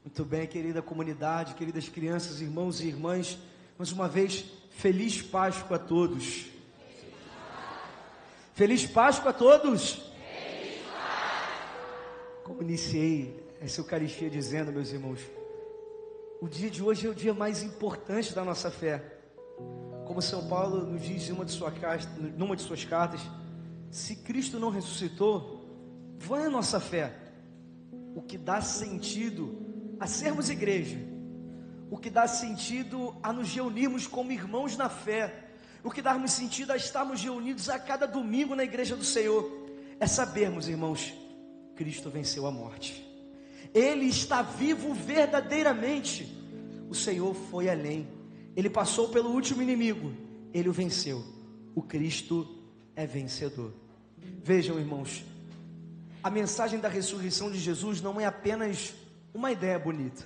Muito bem, querida comunidade, queridas crianças, irmãos e irmãs, mais uma vez, feliz Páscoa a todos. Feliz Páscoa a todos. Feliz Páscoa. Como iniciei essa Eucaristia dizendo, meus irmãos, o dia de hoje é o dia mais importante da nossa fé. Como São Paulo nos diz numa de suas cartas, se Cristo não ressuscitou, vã é a nossa fé. O que dá sentido a sermos igreja, o que dá sentido a nos reunirmos como irmãos na fé, o que dá sentido a estarmos reunidos a cada domingo na igreja do Senhor, é sabermos, irmãos, Cristo venceu a morte, Ele está vivo verdadeiramente. O Senhor foi além, Ele passou pelo último inimigo, Ele o venceu. O Cristo é vencedor. Vejam, irmãos, a mensagem da ressurreição de Jesus não é apenas uma ideia bonita,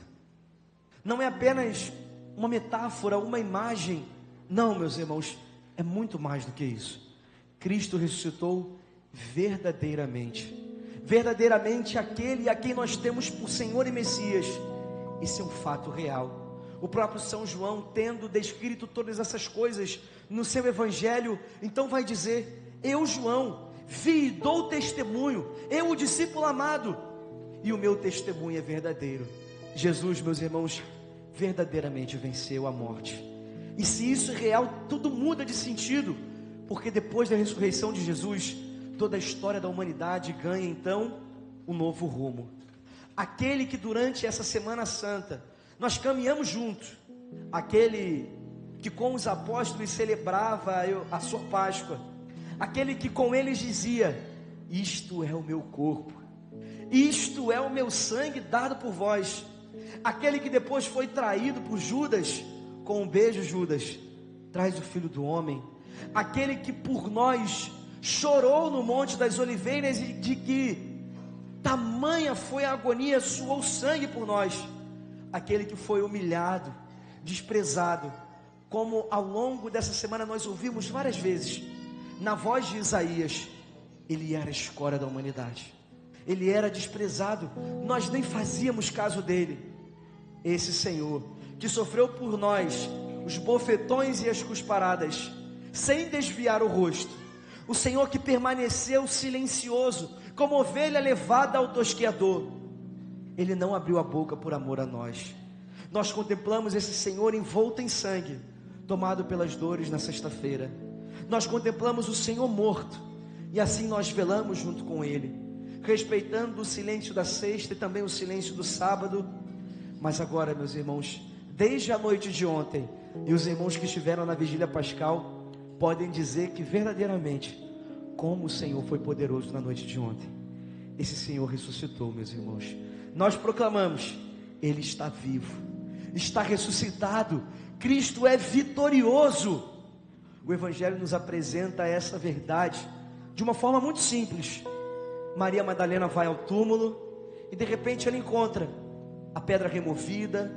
não é apenas uma metáfora, uma imagem. Não, meus irmãos, é muito mais do que isso. Cristo ressuscitou verdadeiramente, verdadeiramente aquele a quem nós temos por Senhor e Messias. Isso é um fato real. O próprio São João, tendo descrito todas essas coisas no seu evangelho, então vai dizer: eu, João, vi e dou testemunho, eu, o discípulo amado, e o meu testemunho é verdadeiro. Jesus, meus irmãos, verdadeiramente venceu a morte. E se isso é real, tudo muda de sentido, porque depois da ressurreição de Jesus, toda a história da humanidade ganha então um novo rumo. Aquele que durante essa Semana Santa nós caminhamos juntos, aquele que com os apóstolos celebrava a sua Páscoa, aquele que com eles dizia: isto é o meu corpo, isto é o meu sangue dado por vós. Aquele que depois foi traído por Judas, com um beijo, Judas, traz o Filho do Homem. Aquele que por nós chorou no Monte das Oliveiras, e de que tamanha foi a agonia, suou sangue por nós. Aquele que foi humilhado, desprezado, como ao longo dessa semana nós ouvimos várias vezes, na voz de Isaías, ele era a escória da humanidade, ele era desprezado, nós nem fazíamos caso dele. Esse Senhor, que sofreu por nós os bofetões e as cusparadas, sem desviar o rosto, o Senhor que permaneceu silencioso, como ovelha levada ao tosqueador, ele não abriu a boca por amor a nós. Nós contemplamos esse Senhor envolto em sangue, tomado pelas dores na sexta-feira. Nós contemplamos o Senhor morto, e assim nós velamos junto com ele, respeitando o silêncio da sexta e também o silêncio do sábado. Mas agora, meus irmãos, desde a noite de ontem, e os irmãos que estiveram na vigília pascal podem dizer que verdadeiramente, como o Senhor foi poderoso na noite de ontem. Esse Senhor ressuscitou, meus irmãos. Nós proclamamos: Ele está vivo, está ressuscitado, Cristo é vitorioso. O Evangelho nos apresenta essa verdade de uma forma muito simples. Maria Madalena vai ao túmulo e de repente ela encontra a pedra removida,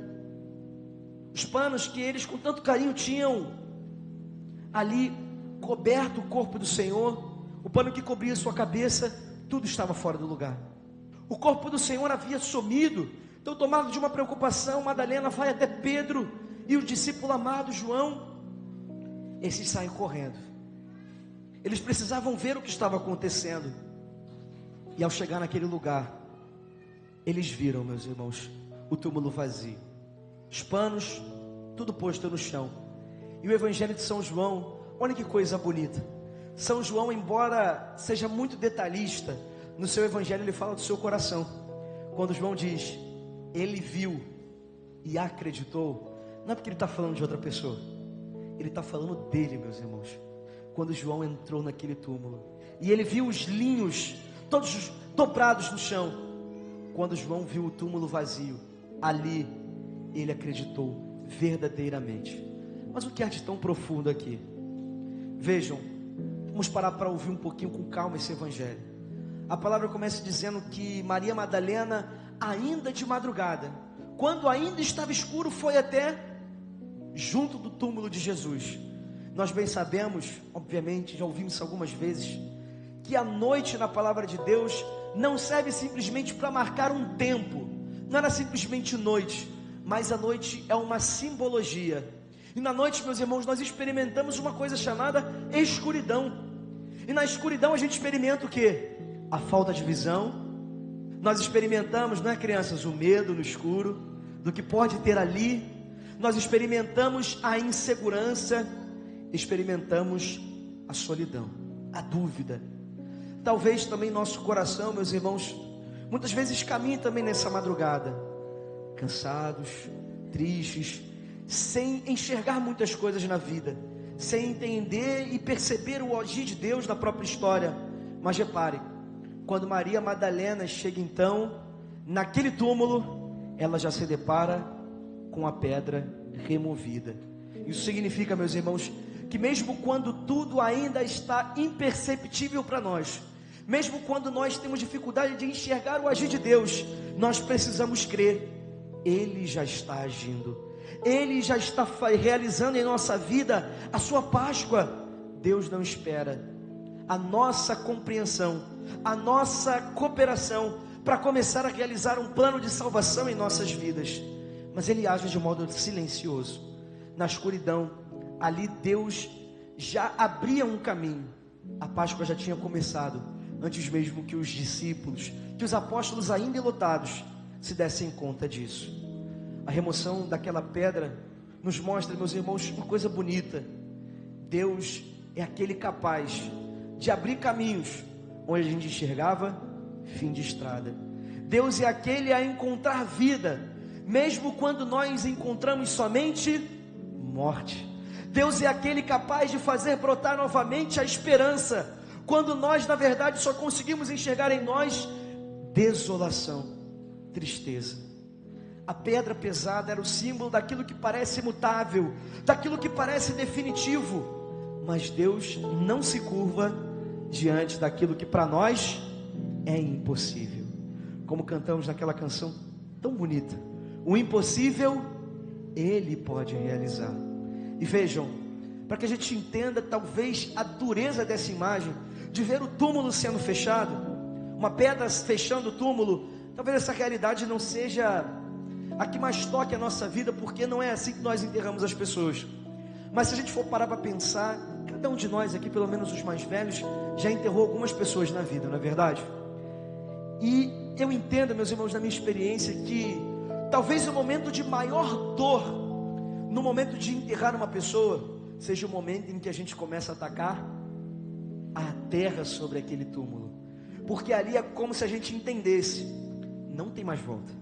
os panos que eles com tanto carinho tinham ali coberto o corpo do Senhor, o pano que cobria sua cabeça, tudo estava fora do lugar. O corpo do Senhor havia sumido. Então, tomado de uma preocupação, Madalena vai até Pedro e o discípulo amado João. Esses saem correndo. Eles precisavam ver o que estava acontecendo. E ao chegar naquele lugar, eles viram, meus irmãos, o túmulo vazio, os panos, tudo posto no chão. E o Evangelho de São João, olha que coisa bonita. São João, embora seja muito detalhista, no seu Evangelho ele fala do seu coração. Quando João diz, ele viu e acreditou, não é porque ele está falando de outra pessoa, ele está falando dele, meus irmãos. Quando João entrou naquele túmulo, e ele viu os linhos todos dobrados no chão, quando João viu o túmulo vazio, ali ele acreditou verdadeiramente. Mas o que há de tão profundo aqui? Vejam, vamos parar para ouvir um pouquinho com calma esse Evangelho. A palavra começa dizendo que Maria Madalena, ainda de madrugada, quando ainda estava escuro, foi até junto do túmulo de Jesus. Nós bem sabemos, obviamente, já ouvimos isso algumas vezes, que a noite na palavra de Deus não serve simplesmente para marcar um tempo, não era simplesmente noite, mas a noite é uma simbologia. E na noite, meus irmãos, nós experimentamos uma coisa chamada escuridão. E na escuridão a gente experimenta o quê? A falta de visão. Nós experimentamos, não é, crianças, o medo no escuro, do que pode ter ali. Nós experimentamos a insegurança, experimentamos a solidão, a dúvida. Talvez também nosso coração, meus irmãos, muitas vezes caminhe também nessa madrugada, cansados, tristes, sem enxergar muitas coisas na vida, sem entender e perceber o agir de Deus na própria história. Mas repare, quando Maria Madalena chega então naquele túmulo, ela já se depara com a pedra removida. Isso significa, meus irmãos, que mesmo quando tudo ainda está imperceptível para nós, mesmo quando nós temos dificuldade de enxergar o agir de Deus, nós precisamos crer, Ele já está agindo, Ele já está realizando em nossa vida a sua Páscoa. Deus não espera a nossa compreensão, a nossa cooperação para começar a realizar um plano de salvação em nossas vidas, mas Ele age de modo silencioso, na escuridão. Ali Deus já abria um caminho, a Páscoa já tinha começado, antes mesmo que os discípulos, que os apóstolos ainda enlutados, se dessem conta disso. A remoção daquela pedra nos mostra, meus irmãos, uma coisa bonita. Deus é aquele capaz de abrir caminhos onde a gente enxergava fim de estrada. Deus é aquele a encontrar vida, mesmo quando nós encontramos somente morte. Deus é aquele capaz de fazer brotar novamente a esperança, quando nós na verdade só conseguimos enxergar em nós desolação, tristeza. A pedra pesada era o símbolo daquilo que parece imutável, daquilo que parece definitivo, mas Deus não se curva diante daquilo que para nós é impossível. Como cantamos naquela canção tão bonita, o impossível Ele pode realizar. E vejam, para que a gente entenda talvez a dureza dessa imagem, de ver o túmulo sendo fechado, uma pedra fechando o túmulo, talvez essa realidade não seja a que mais toque a nossa vida, porque não é assim que nós enterramos as pessoas. Mas se a gente for parar para pensar, cada um de nós aqui, pelo menos os mais velhos, já enterrou algumas pessoas na vida, não é verdade? E eu entendo, meus irmãos, na minha experiência, que talvez o momento de maior dor, no momento de enterrar uma pessoa, seja o momento em que a gente começa a atacar a terra sobre aquele túmulo, porque ali é como se a gente entendesse, não tem mais volta.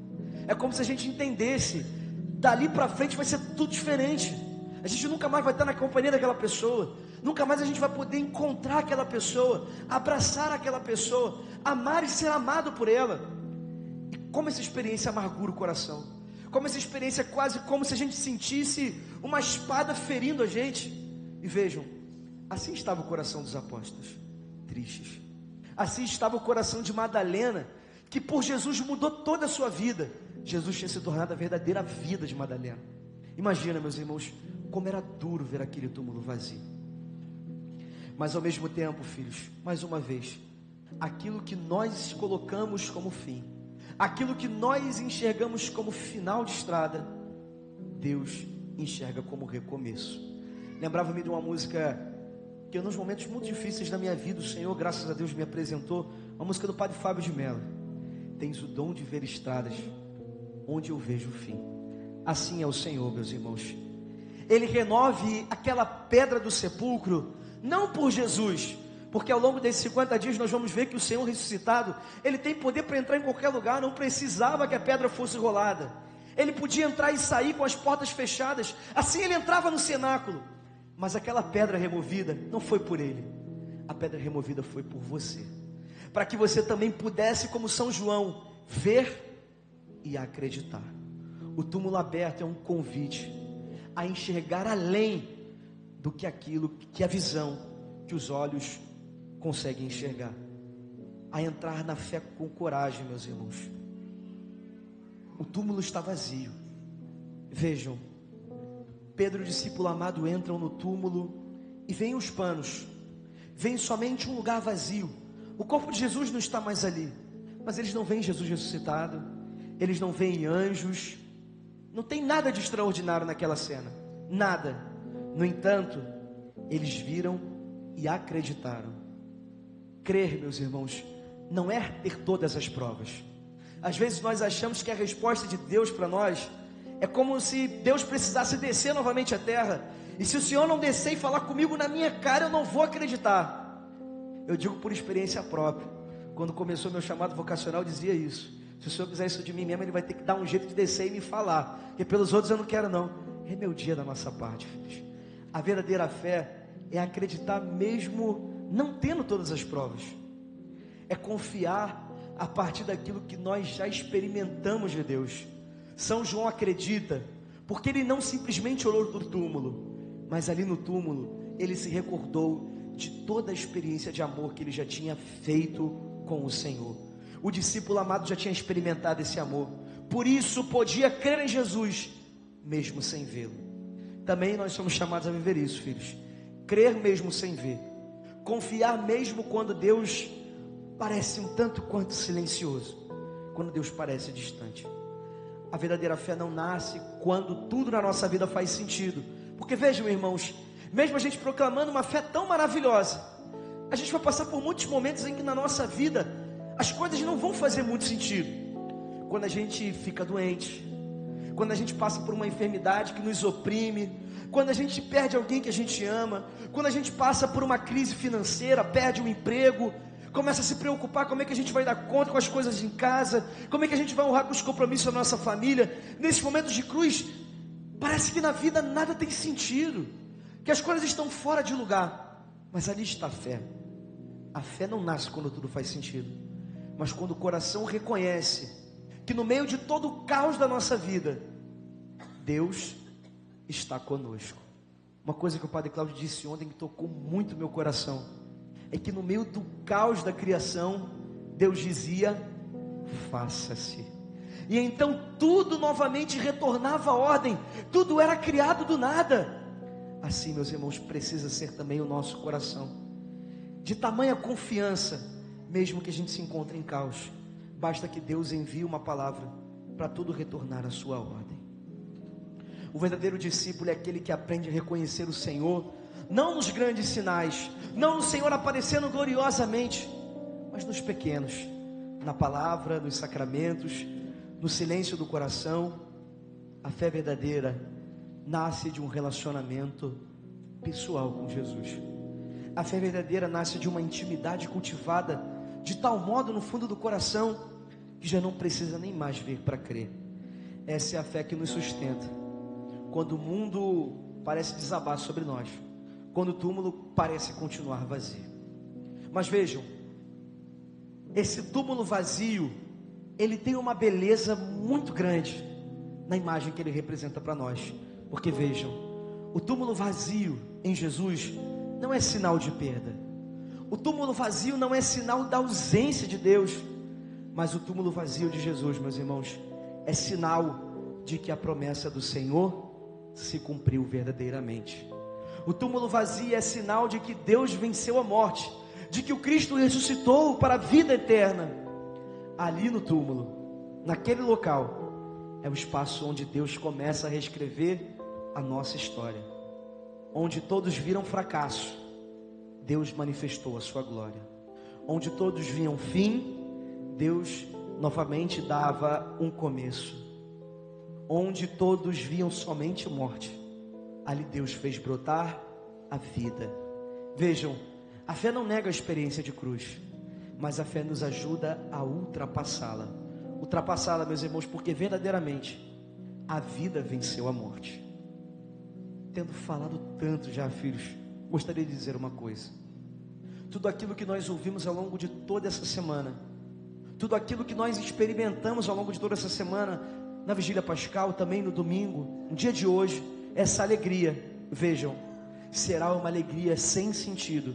É como se a gente entendesse, dali para frente vai ser tudo diferente. A gente nunca mais vai estar na companhia daquela pessoa, nunca mais a gente vai poder encontrar aquela pessoa, abraçar aquela pessoa, amar e ser amado por ela. E como essa experiência amargura o coração, como essa experiência quase como se a gente sentisse uma espada ferindo a gente. E vejam, assim estava o coração dos apóstolos, tristes. Assim estava o coração de Madalena, que por Jesus mudou toda a sua vida. Jesus tinha se tornado a verdadeira vida de Madalena. Imagina, meus irmãos, como era duro ver aquele túmulo vazio. Mas ao mesmo tempo, filhos, mais uma vez, aquilo que nós colocamos como fim, aquilo que nós enxergamos como final de estrada, Deus enxerga como recomeço. Lembrava-me de uma música que nos momentos muito difíceis da minha vida, o Senhor, graças a Deus, me apresentou, uma música do Padre Fábio de Mello. Tens o dom de ver estradas onde eu vejo o fim. Assim é o Senhor, meus irmãos. Ele remove aquela pedra do sepulcro, não por Jesus, porque ao longo desses 50 dias nós vamos ver que o Senhor ressuscitado, Ele tem poder para entrar em qualquer lugar, não precisava que a pedra fosse rolada. Ele podia entrar e sair com as portas fechadas, assim Ele entrava no cenáculo. Mas aquela pedra removida não foi por Ele, a pedra removida foi por você, para que você também pudesse, como São João, ver e acreditar. O túmulo aberto é um convite a enxergar além do que aquilo que a visão, que os olhos conseguem enxergar, a entrar na fé com coragem, meus irmãos. O túmulo está vazio. Vejam, Pedro, discípulo amado, entram no túmulo e vêm os panos, vem somente um lugar vazio. O corpo de Jesus não está mais ali, mas eles não veem Jesus ressuscitado, eles não veem anjos, não tem nada de extraordinário naquela cena, nada. No entanto, eles viram e acreditaram. Crer, meus irmãos, não é ter todas as provas. Às vezes nós achamos que a resposta de Deus para nós é como se Deus precisasse descer novamente à terra, e se o Senhor não descer e falar comigo na minha cara, eu não vou acreditar. Eu digo por experiência própria. Quando começou meu chamado vocacional, eu dizia isso: se o Senhor quiser isso de mim mesmo, Ele vai ter que dar um jeito de descer e me falar, porque pelos outros eu não quero não. É meu dia da nossa parte, filhos. A verdadeira fé é acreditar mesmo não tendo todas as provas, é confiar a partir daquilo que nós já experimentamos de Deus. São João acredita, porque ele não simplesmente olhou para o túmulo, mas ali no túmulo, ele se recordou de toda a experiência de amor que ele já tinha feito com o Senhor. O discípulo amado já tinha experimentado esse amor, por isso podia crer em Jesus, mesmo sem vê-lo. Também nós somos chamados a viver isso, filhos. Crer mesmo sem ver, confiar mesmo quando Deus parece um tanto quanto silencioso, quando Deus parece distante. A verdadeira fé não nasce quando tudo na nossa vida faz sentido, porque vejam, irmãos, mesmo a gente proclamando uma fé tão maravilhosa, a gente vai passar por muitos momentos em que na nossa vida as coisas não vão fazer muito sentido. Quando a gente fica doente, quando a gente passa por uma enfermidade que nos oprime, quando a gente perde alguém que a gente ama, quando a gente passa por uma crise financeira, perde um emprego, começa a se preocupar como é que a gente vai dar conta com as coisas em casa, como é que a gente vai honrar com os compromissos da nossa família. Nesses momentos de cruz, parece que na vida nada tem sentido, que as coisas estão fora de lugar, mas ali está a fé. A fé não nasce quando tudo faz sentido, mas quando o coração reconhece que no meio de todo o caos da nossa vida, Deus está conosco. Uma coisa que o Padre Cláudio disse ontem que tocou muito meu coração, é que no meio do caos da criação, Deus dizia: faça-se. E então tudo novamente retornava à ordem, tudo era criado do nada. Assim, meus irmãos, precisa ser também o nosso coração, de tamanha confiança, mesmo que a gente se encontre em caos, basta que Deus envie uma palavra para tudo retornar à sua ordem. O verdadeiro discípulo é aquele que aprende a reconhecer o Senhor, não nos grandes sinais, não no Senhor aparecendo gloriosamente, mas nos pequenos, na palavra, nos sacramentos, no silêncio do coração. A fé verdadeira nasce de um relacionamento pessoal com Jesus. A fé verdadeira nasce de uma intimidade cultivada de tal modo no fundo do coração, que já não precisa nem mais ver para crer. Essa é a fé que nos sustenta quando o mundo parece desabar sobre nós, quando o túmulo parece continuar vazio. Mas vejam, esse túmulo vazio, ele tem uma beleza muito grande na imagem que ele representa para nós. Porque vejam, o túmulo vazio em Jesus não é sinal de perda. O túmulo vazio não é sinal da ausência de Deus, mas o túmulo vazio de Jesus, meus irmãos, é sinal de que a promessa do Senhor se cumpriu verdadeiramente. O túmulo vazio é sinal de que Deus venceu a morte, de que o Cristo ressuscitou para a vida eterna. Ali no túmulo, naquele local, é o espaço onde Deus começa a reescrever a nossa história. Onde todos viram fracasso, Deus manifestou a sua glória. Onde todos viam fim, Deus novamente dava um começo. Onde todos viam somente morte, ali Deus fez brotar a vida. Vejam, a fé não nega a experiência de cruz, mas a fé nos ajuda a ultrapassá-la. Ultrapassá-la, meus irmãos, porque verdadeiramente a vida venceu a morte. Tendo falado tanto já, filhos, gostaria de dizer uma coisa. Tudo aquilo que nós ouvimos ao longo de toda essa semana, tudo aquilo que nós experimentamos ao longo de toda essa semana, na vigília pascal, também no domingo, no dia de hoje, essa alegria, vejam, será uma alegria sem sentido,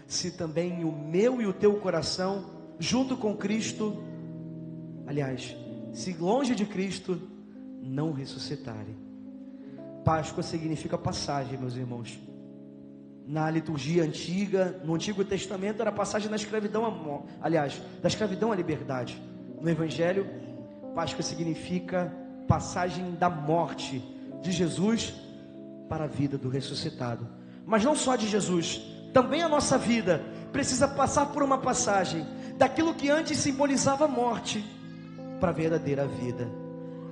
se também o meu e o teu coração, junto com Cristo, aliás, se longe de Cristo, não ressuscitarem. Páscoa significa passagem, meus irmãos. Na liturgia antiga, no Antigo Testamento, era a passagem da escravidão da escravidão à liberdade. No Evangelho, Páscoa significa passagem da morte de Jesus para a vida do ressuscitado. Mas não só de Jesus, também a nossa vida precisa passar por uma passagem daquilo que antes simbolizava a morte para a verdadeira vida.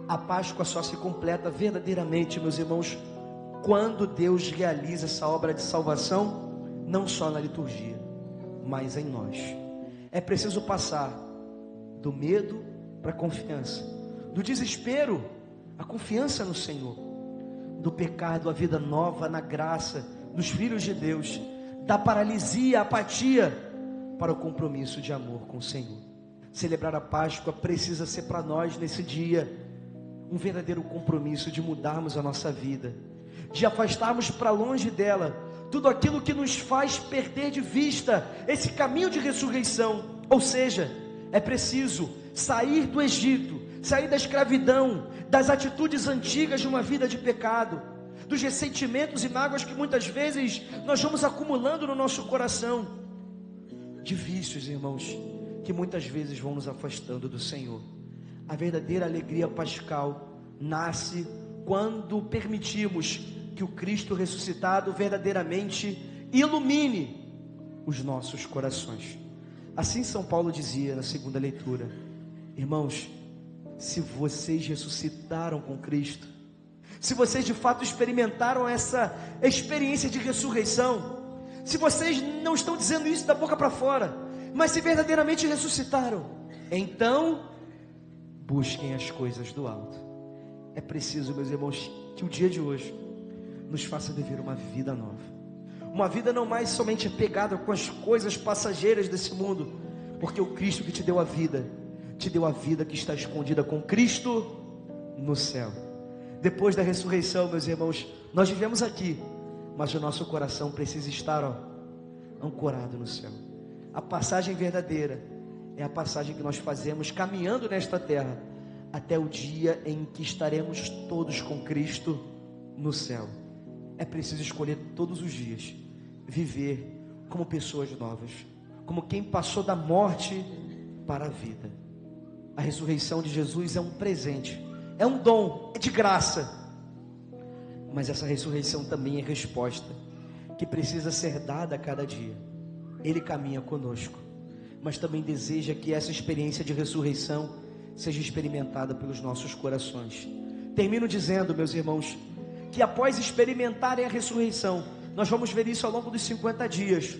A Páscoa só se completa verdadeiramente, meus irmãos, quando Deus realiza essa obra de salvação, não só na liturgia, mas em nós. É preciso passar do medo para a confiança, do desespero à confiança no Senhor, do pecado à vida nova na graça dos filhos de Deus, da paralisia, apatia, para o compromisso de amor com o Senhor. Celebrar a Páscoa precisa ser para nós nesse dia um verdadeiro compromisso de mudarmos a nossa vida, de afastarmos para longe dela tudo aquilo que nos faz perder de vista esse caminho de ressurreição. Ou seja, é preciso sair do Egito, sair da escravidão, das atitudes antigas de uma vida de pecado, dos ressentimentos e mágoas que muitas vezes nós vamos acumulando no nosso coração, de vícios, irmãos, que muitas vezes vão nos afastando do Senhor. A verdadeira alegria pascal nasce quando permitimos que o Cristo ressuscitado verdadeiramente ilumine os nossos corações. Assim São Paulo dizia na segunda leitura: irmãos, se vocês ressuscitaram com Cristo, se vocês de fato experimentaram essa experiência de ressurreição, se vocês não estão dizendo isso da boca para fora, mas se verdadeiramente ressuscitaram, então busquem as coisas do alto. É preciso, meus irmãos, que o dia de hoje nos faça viver uma vida nova, uma vida não mais somente apegada com as coisas passageiras desse mundo, porque o Cristo que te deu a vida que está escondida com Cristo no céu. Depois da ressurreição, meus irmãos, nós vivemos aqui, mas o nosso coração precisa estar ancorado no céu. A passagem verdadeira é a passagem que nós fazemos caminhando nesta terra até o dia em que estaremos todos com Cristo no céu. É preciso escolher todos os dias viver como pessoas novas, como quem passou da morte para a vida. A ressurreição de Jesus é um presente, é um dom, é de graça, mas essa ressurreição também é resposta que precisa ser dada a cada dia. Ele caminha conosco, mas também deseja que essa experiência de ressurreição seja experimentada pelos nossos corações. Termino dizendo, meus irmãos, que após experimentarem a ressurreição, nós vamos ver isso ao longo dos 50 dias.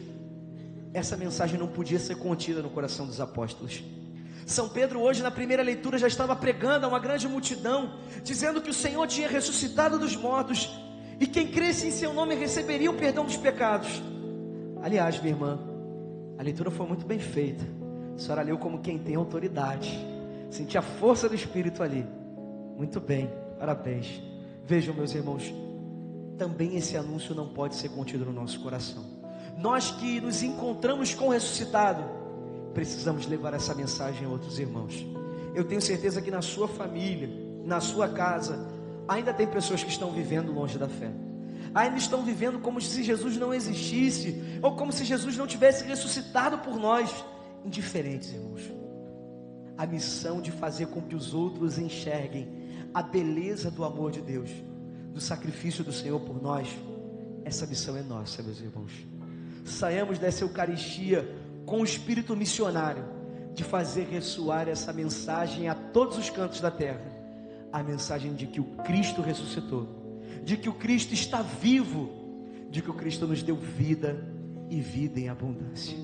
Essa mensagem não podia ser contida no coração dos apóstolos. São Pedro hoje na primeira leitura já estava pregando a uma grande multidão, dizendo que o Senhor tinha ressuscitado dos mortos, e quem cresce em seu nome receberia o perdão dos pecados. Aliás, minha irmã, a leitura foi muito bem feita. A senhora leu como quem tem autoridade, senti a força do Espírito ali. Muito bem, parabéns. Vejam, meus irmãos, também esse anúncio não pode ser contido no nosso coração. Nós que nos encontramos com o ressuscitado, precisamos levar essa mensagem a outros irmãos. Eu tenho certeza que na sua família, na sua casa, ainda tem pessoas que estão vivendo longe da fé, ainda estão vivendo como se Jesus não existisse, ou como se Jesus não tivesse ressuscitado por nós, indiferentes, irmãos. A missão de fazer com que os outros enxerguem a beleza do amor de Deus, do sacrifício do Senhor por nós, essa missão é nossa, meus irmãos. Saiamos dessa Eucaristia com o espírito missionário de fazer ressoar essa mensagem a todos os cantos da terra, a mensagem de que o Cristo ressuscitou, de que o Cristo está vivo, de que o Cristo nos deu vida e vida em abundância.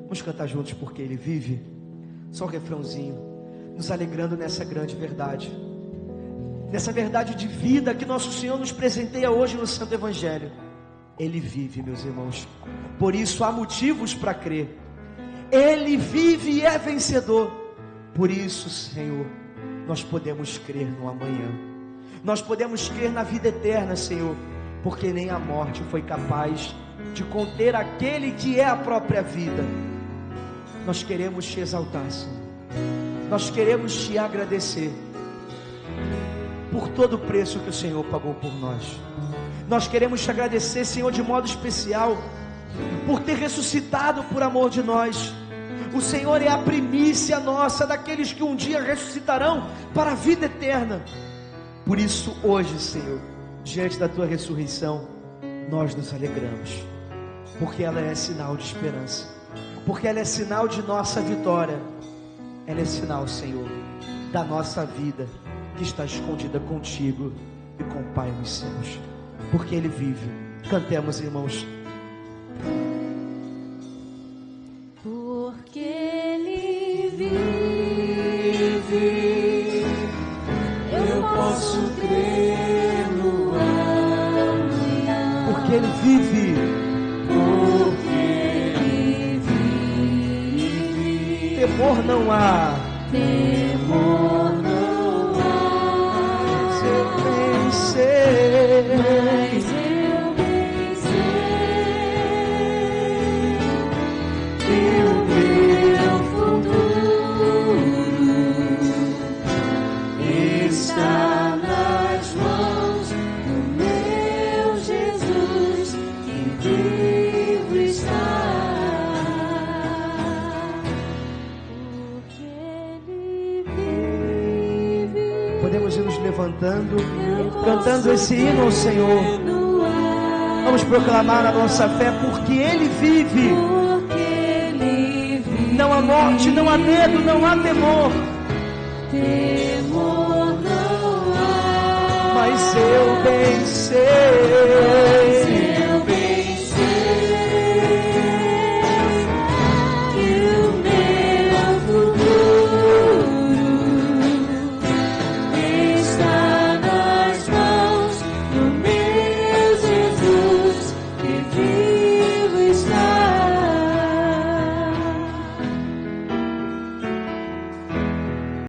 Vamos cantar juntos porque Ele vive. Só o refrãozinho, nos alegrando nessa grande verdade, nessa verdade de vida que nosso Senhor nos presenteia hoje no Santo Evangelho. Ele vive, meus irmãos, por isso há motivos para crer. Ele vive e é vencedor. Por isso, Senhor, nós podemos crer no amanhã, nós podemos crer na vida eterna, Senhor, porque nem a morte foi capaz de conter aquele que é a própria vida. Nós queremos te exaltar, Senhor, nós queremos te agradecer por todo o preço que o Senhor pagou por nós. Nós queremos te agradecer, Senhor, de modo especial, por ter ressuscitado por amor de nós, O Senhor é a primícia nossa, daqueles que um dia ressuscitarão para a vida eterna. Por isso hoje, Senhor, diante da tua ressurreição, nós nos alegramos, porque ela é sinal de esperança, porque ela é sinal de nossa vitória. Ela é sinal, Senhor, da nossa vida que está escondida contigo e com o Pai nos céus, porque Ele vive. Cantemos, irmãos. Porque Ele vive, eu posso crer no amanhã. Porque Ele vive. Porque Ele vive, Temor não há. temor não há. Eu bem sei. Mas eu bem sei que o meu futuro está nas mãos do meu Jesus, que vivo está. Porque Ele vive. Podemos ir nos levantando, cantando esse hino ao Senhor. Vamos proclamar a nossa fé, porque Ele vive. Porque Ele vive. Não há morte, não há medo, não há temor. Temor não há. Mas eu bem sei.